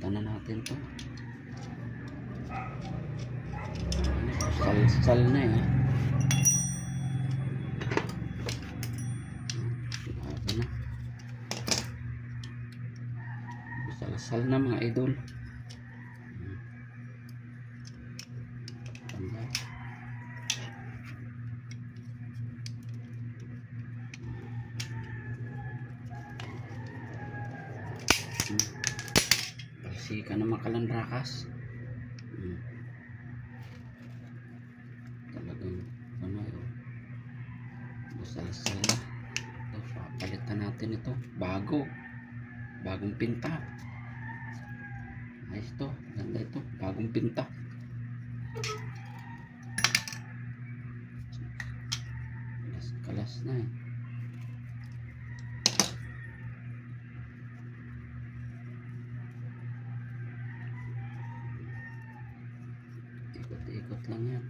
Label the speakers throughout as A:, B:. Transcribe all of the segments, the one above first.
A: Palitan na natin to. Sal na eh. Grabe na. Sal na mga idol. Palsika na makalandrakas. Talagang ano yun, masal-sal na. Papalitan natin ito, bagong pinta. Ayos to, ganda ito, bagong pinta. Kalas na eh. Ikot-ikot lang yan.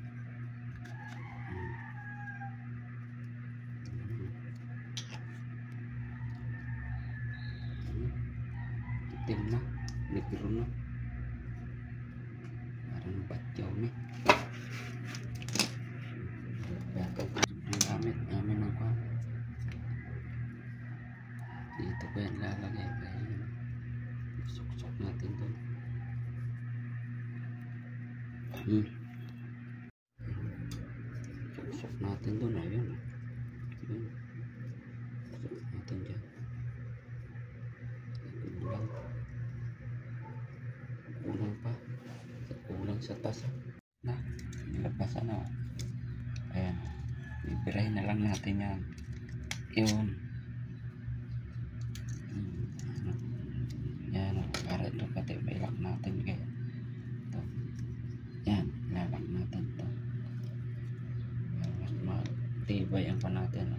A: Itim na, negro na. Parang batyaw na. Ang gamit namin ng kwan. Dito ko yan lalagay. Suksok natin doon. Suksok natin doon. Ayun. Suksok natin dyan. Kulang pa. Kulang sa tasa. Na, nilabasan na. Ayan. Bibirahin na lang natin yan. Yun. Yan. Para ito pati mailak natin. Kaya ito. Yan. Ilalak natin ito. Mas matibay ang pa natin.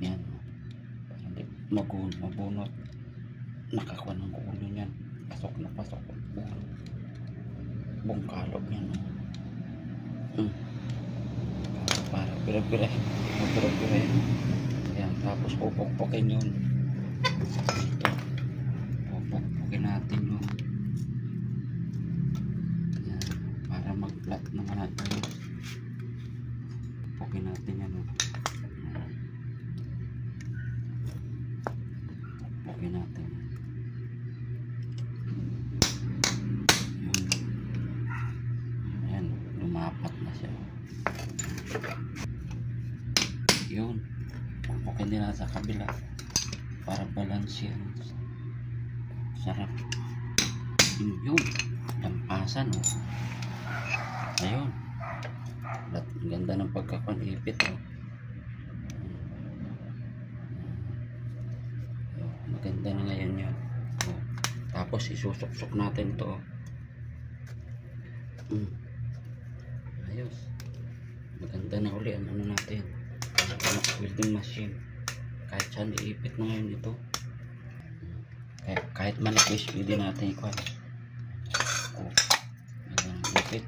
A: Yan. Para di mabunot. Nakakuha ng ulo yan. Pasok na pasok. Bungkalog yan. Para pira-pira. Yan. Tapos pupukpukin yun. Ito. Pupukpukin natin yun. Yan. Para mag-flat naman natin. Pupukpukin natin yan. Pupukpukin natin. Lumapat na siya. Yun. Pupukpukin din na sa kabila para balance yan. Sarap. Yun. Lampasan. Ayun. Ang ganda ng pagkakonipit. Maganda na ngayon yan. Tapos isusok-sok natin to. Ayos. Maganda na uli ang ano natin. Welding machine. Kahit saan iipit na ngayon ito. Kahit manipis pwede natin ikuha. Maganda na ipit.